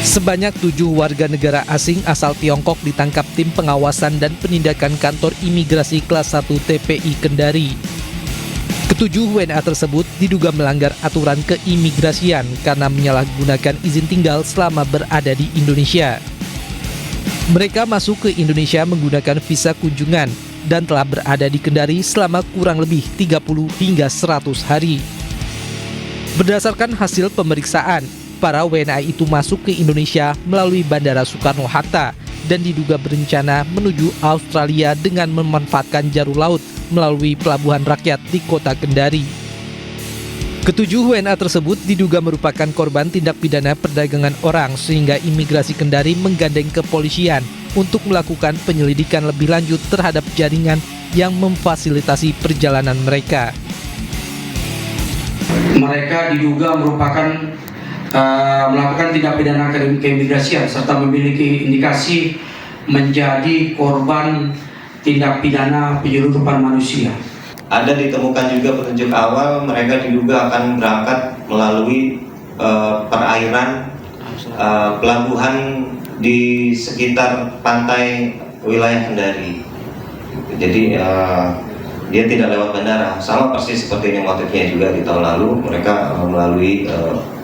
Sebanyak 7 warga negara asing asal Tiongkok ditangkap tim pengawasan dan penindakan kantor imigrasi kelas 1 TPI Kendari. Ketujuh WNA tersebut diduga melanggar aturan keimigrasian karena menyalahgunakan izin tinggal selama berada di Indonesia. Mereka masuk ke Indonesia menggunakan visa kunjungan dan telah berada di Kendari selama kurang lebih 30 hingga 100 hari. Berdasarkan hasil pemeriksaan, para WNA itu masuk ke Indonesia melalui Bandara Soekarno-Hatta dan diduga berencana menuju Australia dengan memanfaatkan jalur laut melalui pelabuhan rakyat di kota Kendari. Ketujuh WNA tersebut diduga merupakan korban tindak pidana perdagangan orang sehingga imigrasi Kendari menggandeng kepolisian untuk melakukan penyelidikan lebih lanjut terhadap jaringan yang memfasilitasi perjalanan mereka. Mereka diduga melakukan tindak pidana keimigrasian serta memiliki indikasi menjadi korban tindak pidana penyeludupan manusia. Ada ditemukan juga petunjuk awal mereka diduga akan berangkat melalui perairan pelabuhan di sekitar pantai wilayah Kendari. Jadi dia tidak lewat bandara, sama persis seperti yang motifnya juga di tahun lalu mereka melalui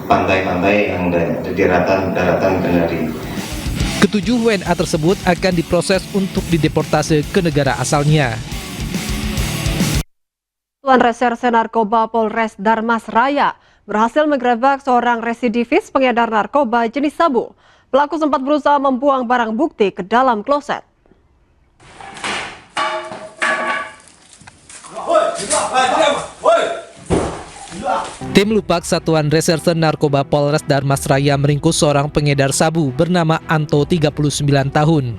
pantai-pantai yang di daratan Kendari. Ketujuh WNA tersebut akan diproses untuk dideportasi ke negara asalnya. Satuan Reserse Narkoba Polres Darmas Raya berhasil menggerebek seorang residivis pengedar narkoba jenis sabu. Pelaku sempat berusaha membuang barang bukti ke dalam kloset. Tim Lupak Satuan Reserse Narkoba Polres Darmas Raya meringkus seorang pengedar sabu bernama Anto 39 tahun.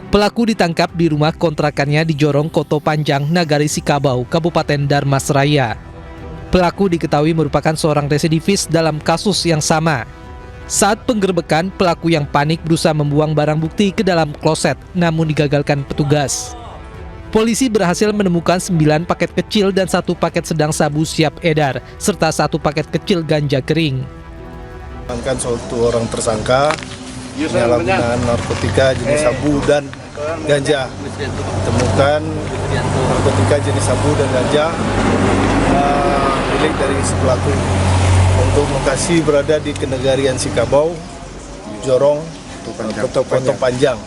Pelaku ditangkap di rumah kontrakannya di Jorong Koto Panjang, Nagari Sikabau, Kabupaten Darmas Raya. Pelaku diketahui merupakan seorang residivis dalam kasus yang sama. Saat penggerebekan, pelaku yang panik berusaha membuang barang bukti ke dalam kloset, namun digagalkan petugas. Polisi berhasil menemukan 9 paket kecil dan 1 paket sedang sabu siap edar, serta 1 paket kecil ganja kering. Amankan suatu orang tersangka penyalahgunaan narkotika jenis sabu dan ganja. Ditemukan narkotika jenis sabu dan ganja milik dari si pelaku. Untuk lokasi berada di Kenegarian Sikabau, Jorong, Koto Panjang.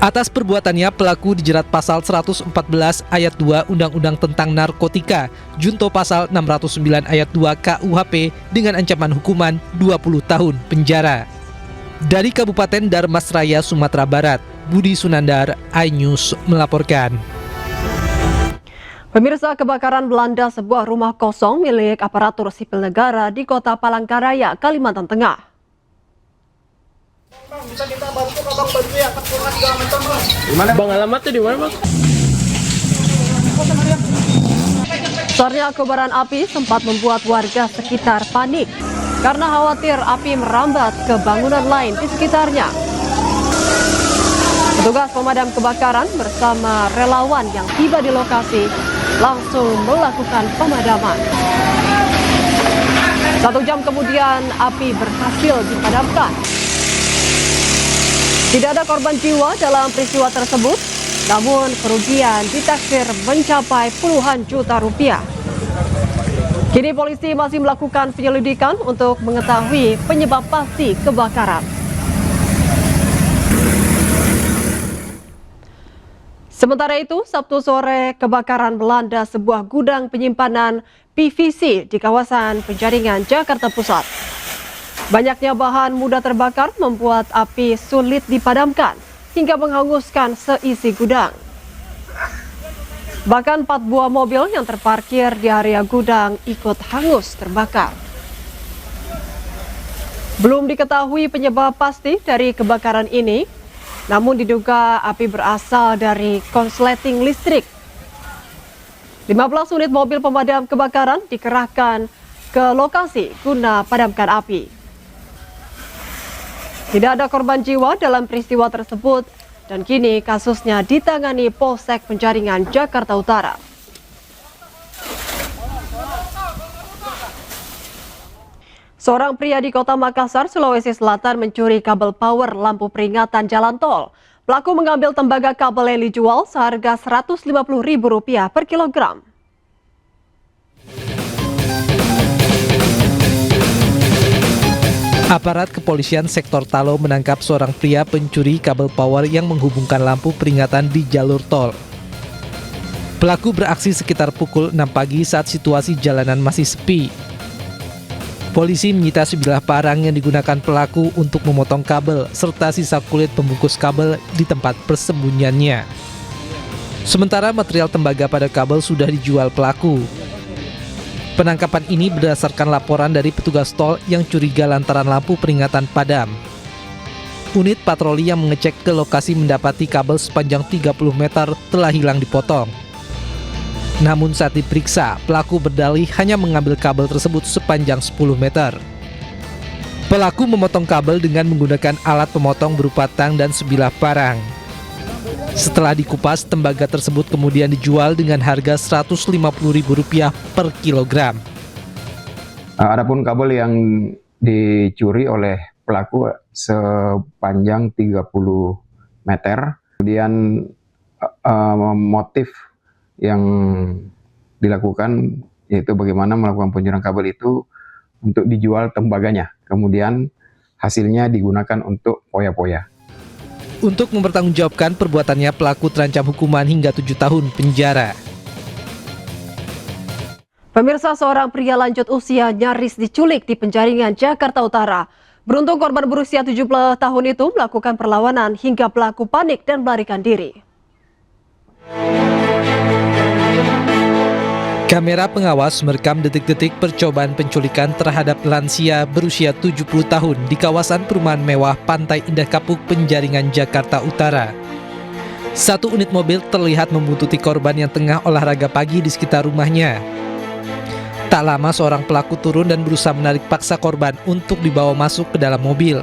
Atas perbuatannya, pelaku dijerat pasal 114 ayat 2 Undang-Undang tentang Narkotika, junto pasal 609 ayat 2 KUHP dengan ancaman hukuman 20 tahun penjara. Dari Kabupaten Darmas Raya, Sumatera Barat, Budi Sunandar, iNews melaporkan. Pemirsa, kebakaran melanda sebuah rumah kosong milik aparatur sipil negara di Kota Palangkaraya, Kalimantan Tengah. Bisa kita bantu, abang bantu ya, kurang juga meter bang. Di mana bang, alamatnya di mana bang? Besarnya kobaran api sempat membuat warga sekitar panik karena khawatir api merambat ke bangunan lain di sekitarnya. Petugas pemadam kebakaran bersama relawan yang tiba di lokasi langsung melakukan pemadaman. 1 jam kemudian api berhasil dipadamkan. Tidak ada korban jiwa dalam peristiwa tersebut, namun kerugian ditaksir mencapai puluhan juta rupiah. Kini polisi masih melakukan penyelidikan untuk mengetahui penyebab pasti kebakaran. Sementara itu, Sabtu sore kebakaran melanda sebuah gudang penyimpanan PVC di kawasan Penjaringan, Jakarta Pusat. Banyaknya bahan mudah terbakar membuat api sulit dipadamkan hingga menghanguskan seisi gudang. Bahkan 4 buah mobil yang terparkir di area gudang ikut hangus terbakar. Belum diketahui penyebab pasti dari kebakaran ini, namun diduga api berasal dari konsleting listrik. 15 unit mobil pemadam kebakaran dikerahkan ke lokasi guna padamkan api. Tidak ada korban jiwa dalam peristiwa tersebut dan kini kasusnya ditangani Polsek Penjaringan, Jakarta Utara. Seorang pria di kota Makassar, Sulawesi Selatan mencuri kabel power lampu peringatan jalan tol. Pelaku mengambil tembaga kabel yang dijual seharga Rp150.000 per kilogram. Aparat kepolisian sektor Talo menangkap seorang pria pencuri kabel power yang menghubungkan lampu peringatan di jalur tol. Pelaku beraksi sekitar pukul 6 pagi saat situasi jalanan masih sepi. Polisi menyita sebilah parang yang digunakan pelaku untuk memotong kabel serta sisa kulit pembungkus kabel di tempat persembunyiannya. Sementara material tembaga pada kabel sudah dijual pelaku. Penangkapan ini berdasarkan laporan dari petugas tol yang curiga lantaran lampu peringatan padam. Unit patroli yang mengecek ke lokasi mendapati kabel sepanjang 30 meter telah hilang dipotong. Namun saat diperiksa, pelaku berdalih hanya mengambil kabel tersebut sepanjang 10 meter. Pelaku memotong kabel dengan menggunakan alat pemotong berupa tang dan sebilah parang. Setelah dikupas, tembaga tersebut kemudian dijual dengan harga Rp150.000 per kilogram. Adapun kabel yang dicuri oleh pelaku sepanjang 30 meter, kemudian motif yang dilakukan yaitu bagaimana melakukan pencurian kabel itu untuk dijual tembaganya, kemudian hasilnya digunakan untuk poya-poya. Untuk mempertanggungjawabkan perbuatannya, pelaku terancam hukuman hingga 7 tahun penjara. Pemirsa, seorang pria lanjut usia nyaris diculik di Penjaringan, Jakarta Utara. Beruntung korban berusia 70 tahun itu melakukan perlawanan hingga pelaku panik dan melarikan diri. Kamera pengawas merekam detik-detik percobaan penculikan terhadap lansia berusia 70 tahun di kawasan perumahan mewah Pantai Indah Kapuk, Penjaringan, Jakarta Utara. Satu unit mobil terlihat membuntuti korban yang tengah olahraga pagi di sekitar rumahnya. Tak lama seorang pelaku turun dan berusaha menarik paksa korban untuk dibawa masuk ke dalam mobil.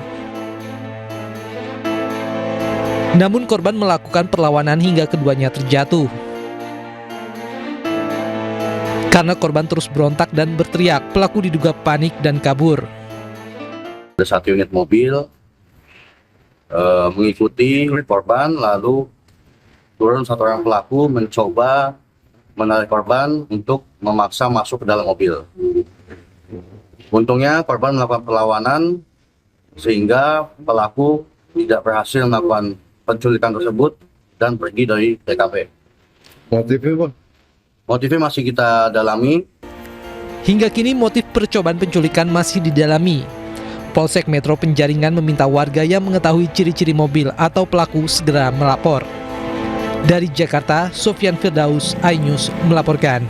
Namun korban melakukan perlawanan hingga keduanya terjatuh. Karena korban terus berontak dan berteriak, pelaku diduga panik dan kabur. Ada satu unit mobil mengikuti korban, lalu turun satu orang pelaku mencoba menarik korban untuk memaksa masuk ke dalam mobil. Untungnya korban melakukan perlawanan sehingga pelaku tidak berhasil melakukan penculikan tersebut dan pergi dari TKP. Motifnya, Bang? Motifnya masih kita dalami. Hingga kini motif percobaan penculikan masih didalami. Polsek Metro Penjaringan meminta warga yang mengetahui ciri-ciri mobil atau pelaku segera melapor. Dari Jakarta, Sofyan Firdaus, iNews melaporkan.